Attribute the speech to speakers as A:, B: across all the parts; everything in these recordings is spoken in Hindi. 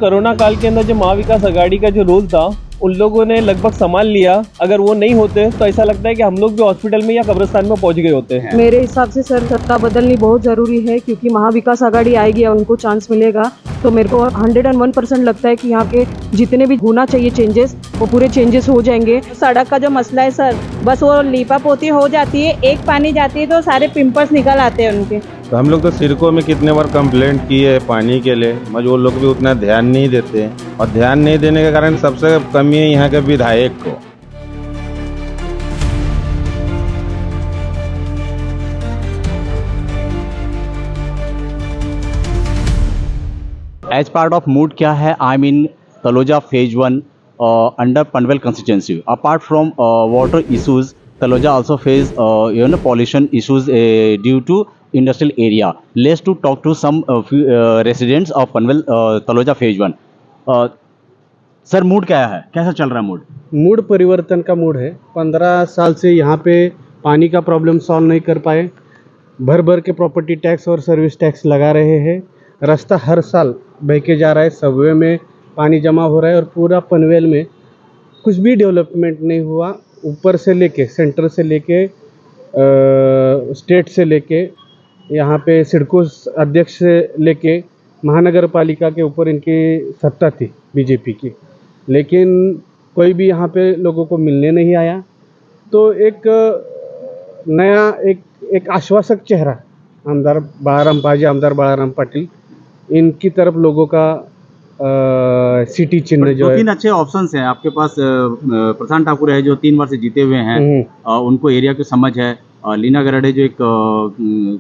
A: कोरोना काल के अंदर जो महाविकास आघाड़ी का जो रोल था उन लोगों ने लगभग संभाल लिया। अगर वो नहीं होते तो ऐसा लगता है कि हम लोग भी हॉस्पिटल में या कब्रिस्तान में पहुंच गए होते हैं।
B: मेरे हिसाब से सर सत्ता बदलनी बहुत जरूरी है, क्योंकि महाविकास आघाड़ी आएगी और उनको चांस मिलेगा तो मेरे को 101% लगता है कि यहाँ के जितने भी होना चाहिए चेंजेस वो पूरे चेंजेस हो जाएंगे।
C: सड़क का जो मसला है सर, बस वो लीपा पोती हो जाती है, एक पानी जाती है तो सारे पिंपल्स निकल आते हैं उनके।
D: तो हम लोग तो सिरकों में कितने बार कंप्लेंट की है पानी के लिए, मगर वो लोग भी उतना ध्यान नहीं देते हैं और ध्यान नहीं देने के कारण सबसे कमी है यहाँ के विधायक को।
E: As part of mood क्या है, I'm in Taloja phase 1 under Panvel constituency. Apart from water issues, Taloja also face pollution issues due to industrial area. Let's to talk to some few, residents of Panvel Taloja phase 1. Sir mood क्या है, कैसा चल रहा है मूड?
F: मूड परिवर्तन का मूड है। 15 साल से यहाँ पे पानी का प्रॉब्लम सॉल्व नहीं कर पाए, भर भर के प्रॉपर्टी टैक्स और सर्विस टैक्स लगा रहे हैं। रास्ता हर साल बह के जा रहा है, सबवे में पानी जमा हो रहा है और पूरा पनवेल में कुछ भी डेवलपमेंट नहीं हुआ। ऊपर से लेके सेंटर से लेके स्टेट से लेके यहाँ पे सिडको अध्यक्ष से लेके महानगर पालिका के ऊपर इनकी सत्ता थी बीजेपी की, लेकिन कोई भी यहाँ पे लोगों को मिलने नहीं आया। तो एक नया एक आश्वासक चेहरा आमदार बाळाराम पाटील, इनकी तरफ लोगों का सिटी चिन्ह जो है।
E: 2-3 अच्छे ऑप्शंस हैं आपके पास। प्रशांत ठाकुर है जो 3 बार से जीते हुए हैं, उनको एरिया की समझ है। लीना गरडे जो एक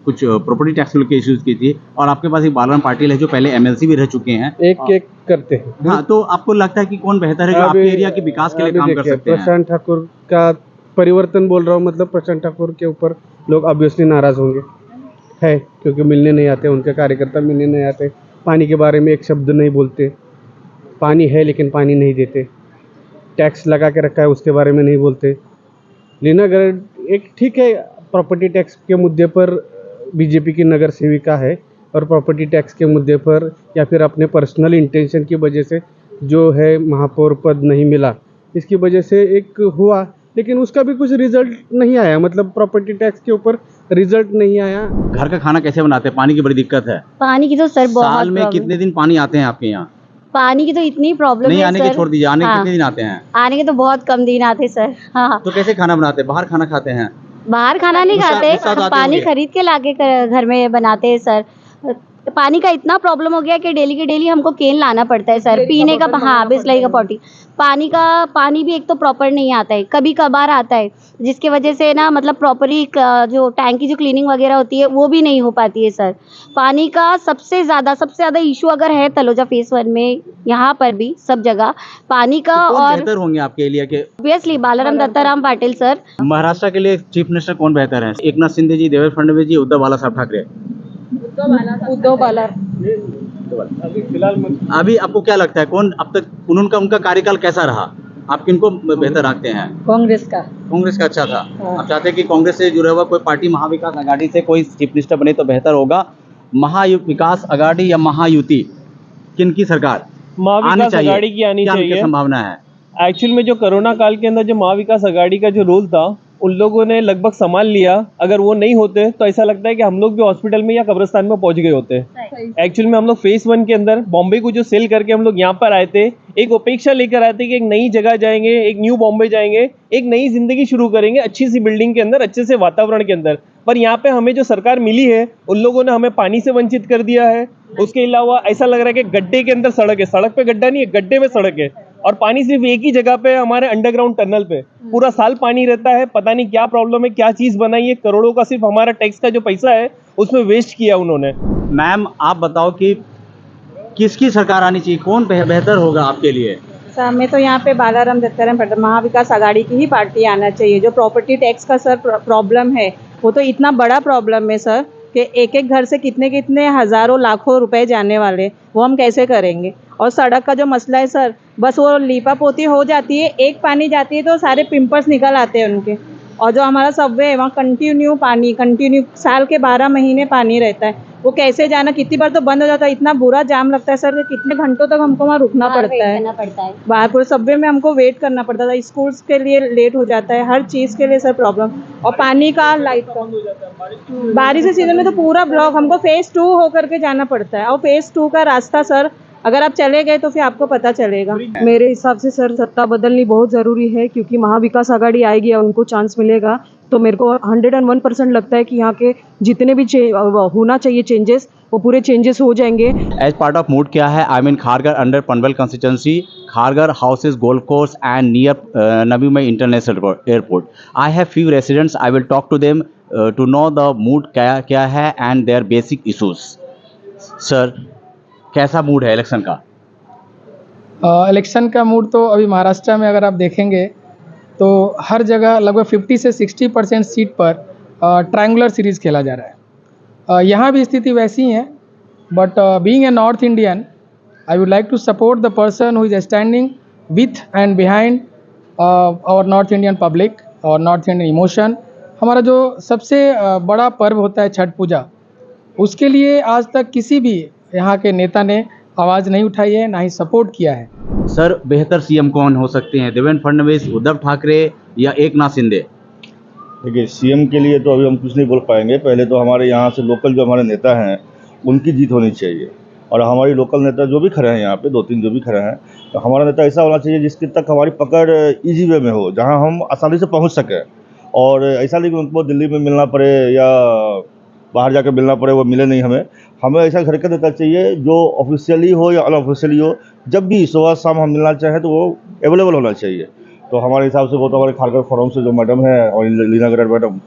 E: कुछ प्रॉपर्टी टैक्स के इश्यूज की थी, और आपके पास एक बाळाराम पाटिल है जो पहले एमएलसी भी रह चुके हैं।
F: एक करते हैं।
E: हाँ, तो आपको लगता है कि कौन बेहतर है जो आपके एरिया के विकास के लिए काम कर सकते हैं?
F: प्रशांत ठाकुर का परिवर्तन बोल रहा हूँ, मतलब प्रशांत ठाकुर के ऊपर लोग ऑब्वियसली नाराज होंगे है, क्योंकि मिलने नहीं आते, उनके कार्यकर्ता मिलने नहीं आते, पानी के बारे में एक शब्द नहीं बोलते। पानी है लेकिन पानी नहीं देते, टैक्स लगा के रखा है उसके बारे में नहीं बोलते। लीना गरड एक ठीक है, प्रॉपर्टी टैक्स के मुद्दे पर बीजेपी की नगर सेविका है और प्रॉपर्टी टैक्स के मुद्दे पर या फिर अपने पर्सनल इंटेंशन की वजह से जो है महापौर पद नहीं मिला, इसकी वजह से एक हुआ, लेकिन उसका भी कुछ रिजल्ट नहीं आया। मतलब प्रॉपर्टी टैक्स के ऊपर रिजल्ट नहीं आया।
E: घर का खाना कैसे बनाते हैं? पानी की बड़ी दिक्कत है।
C: पानी की तो सर बहुत
E: साल में कितने दिन पानी आते हैं आपके यहाँ?
C: पानी की तो इतनी प्रॉब्लम
E: नहीं
C: है
E: आने
C: सर।
E: के छोड़ दीजिए, आने के
C: हाँ।
E: कितने दिन आते हैं?
C: आने के तो बहुत कम दिन आते सर। हाँ,
E: तो कैसे खाना बनाते हैं? बाहर खाना खाते हैं?
C: बाहर खाना नहीं
E: गुस्सा
C: खाते,
E: तो आते
C: पानी
E: होंगे।
C: खरीद के लाके घर में बनाते हैं सर। पानी का इतना प्रॉब्लम हो गया कि डेली के डेली हमको केन लाना पड़ता है सर पीने का। हाँ, बिस्लरी का पॉटी। पानी भी एक तो प्रॉपर नहीं आता है, कभी कभार आता है, जिसकी वजह से ना मतलब प्रॉपरली जो टैंक की जो क्लीनिंग वगैरह होती है वो भी नहीं हो पाती है सर। पानी का सबसे ज़्यादा इशू अगर है तलोजा फेस 1 में, यहाँ पर भी सब जगह पानी का।
E: तो कौन
C: और
E: बेहतर होंगे आपके एरिया के?
C: Obviously Balaram Dattaram Patil sir.
E: महाराष्ट्र के लिए चीफ मिनिस्टर कौन बेहतर है? एकनाथ शिंदे जी, देवेंद्र फडणवीस जी, उद्धव बालासाहेब ठाकरे?
B: उद्धव बाला।
F: अभी फिलहाल
E: अभी आपको क्या लगता है कौन अब तक उनका कार्यकाल कैसा रहा? आप किनको बेहतर रखते हैं?
B: कांग्रेस का।
E: कांग्रेस का अच्छा था। आप चाहते हैं कि कांग्रेस से जुड़ा हुआ कोई पार्टी महाविकास आघाड़ी से कोई चीफ मिनिस्टर बने तो बेहतर होगा। महाविकास आघाड़ी या महायुति, किनकी सरकार आनी
A: महाविकास
E: चाहिए?
A: आघाड़ी की आनी
E: क्या उनकी
A: चाहिए।
E: संभावना है?
A: एक्चुअल में जो कोरोना काल के अंदर जो महाविकास आघाड़ी का जो रोल था उन लोगों ने लगभग संभाल लिया। अगर वो नहीं होते तो ऐसा लगता है कि हम लोग भी हॉस्पिटल में या कब्रिस्तान में पहुंच गए होते। एक्चुअल में हम लोग फेज 1 के अंदर बॉम्बे को जो सेल करके हम लोग यहाँ पर आए थे, एक अपेक्षा लेकर आए थे कि एक नई जगह जाएंगे, एक न्यू बॉम्बे जाएंगे, एक नई जिंदगी शुरू करेंगे अच्छी सी बिल्डिंग के अंदर, अच्छे से वातावरण के अंदर। पर यहाँ पे हमें जो सरकार मिली है उन लोगों ने हमें पानी से वंचित कर दिया है। उसके अलावा ऐसा लग रहा है कि गड्ढे के अंदर सड़क है, सड़क पे गड्ढा नहीं है, गड्ढे में सड़क है, और पानी सिर्फ एक ही जगह पे हमारे अंडरग्राउंड टनल पे पूरा साल पानी रहता है। पता नहीं क्या प्रॉब्लम है, क्या चीज बनाई है, करोड़ों का सिर्फ हमारा टैक्स का जो पैसा है उसमें वेस्ट किया उन्होंने।
E: मैम आप बताओ कि किसकी सरकार आनी चाहिए, कौन बेहतर होगा आपके लिए?
C: सर हमें तो यहाँ पे बाळाराम दत्ताराम पाटिल महाविकास आघाड़ी की ही पार्टी आना चाहिए। जो प्रॉपर्टी टैक्स का सर प्रॉब्लम है वो तो इतना बड़ा प्रॉब्लम है सर कि एक घर से कितने हज़ारों लाखों रुपए जाने वाले, वो हम कैसे करेंगे। और सड़क का जो मसला है सर, बस वो लीपा पोती हो जाती है, एक पानी जाती है तो सारे पिंपल्स निकल आते हैं उनके। और जो हमारा सबवे है वहाँ कंटिन्यू साल के 12 महीने पानी रहता है।
G: वो कैसे जाना, कितनी बार तो बंद हो जाता है, इतना बुरा जाम लगता है सर कि कितने घंटों तक हमको वहाँ रुकना पड़ता है।
C: करना पड़ता है।
G: बाहर पूरे सबवे में हमको वेट करना पड़ता था, स्कूल्स के लिए लेट हो जाता है, हर चीज़ के लिए सर प्रॉब्लम। और पानी का, लाइट का, बारिश के सीजन में तो पूरा ब्लॉक, हमको फेज़ 2 होकर के जाना पड़ता है। और फेज़ 2 का रास्ता सर अगर आप चले गए तो फिर आपको पता चलेगा।
B: मेरे हिसाब से सर सत्ता बदलनी बहुत ज़रूरी है, क्योंकि महाविकास आघाड़ी आएगी और उनको चांस मिलेगा, तो मेरे को 101% लगता है कि यहाँ के जितने भी होना चाहिए चेंजेस, वो पूरे चेंजेस हो जाएंगे।
E: As part of mood क्या है, I mean Kharghar under Panvel constituency, Kharghar houses golf course and near Navi Mumbai International Airport. I have few residents. I will talk to them to know the mood क्या है and their basic issues. Sir, कैसा मूड है इलेक्शन का?
H: इलेक्शन का मूड तो अभी महाराष्ट्र में अगर आप देखेंगे तो हर जगह लगभग 50 से 60% सीट पर ट्रायंगुलर सीरीज खेला जा रहा है। यहाँ भी स्थिति वैसी ही है, but being a north Indian I would like to support the person who is standing with and behind our north Indian public और नॉर्थ इंडियन इमोशन। हमारा जो सबसे बड़ा पर्व होता है छठ पूजा, उसके लिए आज तक किसी भी यहाँ के नेता ने आवाज़ नहीं उठाई है, ना ही सपोर्ट किया है।
E: सर, बेहतर सीएम कौन हो सकते हैं, देवेंद्र फडणवीस, उद्धव ठाकरे या एकनाथ शिंदे?
I: देखिए, सीएम के लिए तो अभी हम कुछ नहीं बोल पाएंगे। पहले तो हमारे यहाँ से लोकल जो हमारे नेता हैं उनकी जीत होनी चाहिए, और हमारी लोकल नेता जो भी खड़े हैं यहाँ पे 2-3 जो भी खड़े हैं, तो हमारा नेता ऐसा होना चाहिए जिसके तक हमारी पकड़ ईजी वे में हो, जहाँ हम आसानी से पहुँच सकें। और ऐसा नहीं कि उनको दिल्ली में मिलना पड़े या बाहर जाकर मिलना पड़े, वो मिले नहीं हमें ऐसा घर का नेता चाहिए जो ऑफिशियली हो या अनऑफिशियली हो, जब भी सुबह शाम हम मिलना चाहें तो वो अवेलेबल होना चाहिए। तो हमारे हिसाब से वो तो हमारे खारघर फोरम से जो मैडम है और लीना गरर मैडम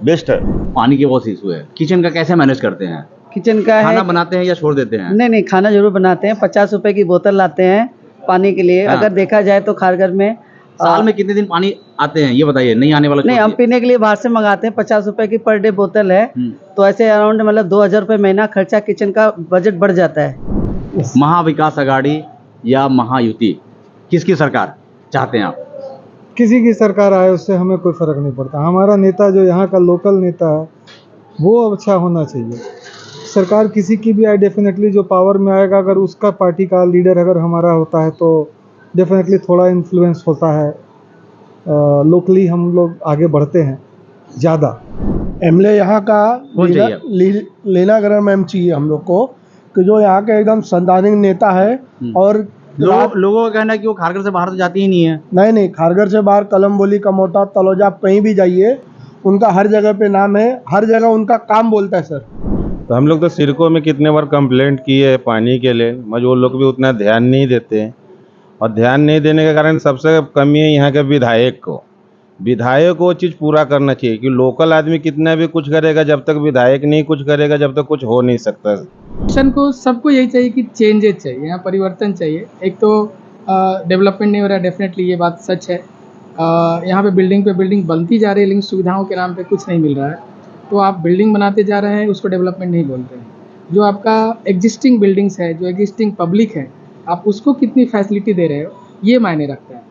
I: बेस्ट है।
E: पानी की बहुत इशू है, किचन का कैसे मैनेज करते हैं?
J: किचन का
E: खाना
J: है,
E: बनाते हैं या छोड़ देते हैं?
J: नहीं खाना जरूर बनाते हैं। 50 रुपए की बोतल लाते हैं पानी के लिए।
E: हाँ।
J: अगर देखा जाए तो खारघर में
E: साल में कितने दिन पानी आते हैं ये बताइए, नहीं आने वाला
J: नहीं, हम
E: छोड़िए।
J: पीने के लिए बाहर से मंगाते हैं। 50 रुपए की पर डे बोतल है, तो ऐसे अराउंड मतलब 2000 रुपये महीना खर्चा किचन का बजट बढ़ जाता है।
E: महाविकास आघाड़ी या महायुति, किसकी सरकार चाहते हैं आप?
F: किसी की सरकार आए उससे हमें कोई फ़र्क नहीं पड़ता। हमारा नेता जो यहाँ का लोकल नेता है वो अच्छा होना चाहिए। सरकार किसी की भी आए, डेफिनेटली जो पावर में आएगा, अगर उसका पार्टी का लीडर अगर हमारा होता है तो डेफिनेटली थोड़ा इन्फ्लुएंस होता है, लोकली हम लोग आगे बढ़ते हैं ज़्यादा।
K: एमएलए यहाँ का
E: कौन चाहिए?
K: लीना गरर मैम चाहिए हम लोग को, कि जो यहाँ के एकदम संवैधानिक नेता है। और
E: लोगों का कहना है कि वो खारघर से बाहर तो जाती ही नहीं है।
K: नहीं, खारघर से बाहर कलमबोली, कमोटा, तलोजा, कहीं भी जाइए उनका हर जगह पे नाम है, हर जगह उनका काम बोलता है सर।
D: तो हम लोग तो सिरको में कितने बार कंप्लेंट किए है पानी के लिए, मगर वो लोग भी उतना ध्यान नहीं देते हैं। और ध्यान नहीं देने के कारण सबसे कमी है यहाँ के विधायक को वो चीज़ पूरा करना चाहिए कि लोकल आदमी कितना भी कुछ करेगा, जब तक विधायक नहीं कुछ करेगा जब तक कुछ हो नहीं सकता।
H: इलेक्शन को सबको यही चाहिए कि चेंजेस चाहिए, यहाँ परिवर्तन चाहिए। एक तो डेवलपमेंट नहीं हो रहा है, डेफिनेटली ये बात सच है। यहाँ पे बिल्डिंग बनती जा रही है, लेकिन सुविधाओं के नाम पे कुछ नहीं मिल रहा है। तो आप बिल्डिंग बनाते जा रहे हैं, उसको डेवलपमेंट नहीं बोलते हैं। जो आपका एग्जिस्टिंग बिल्डिंग्स है, जो एग्जिस्टिंग पब्लिक है, आप उसको कितनी फैसिलिटी दे रहे हो, ये मायने रखता है।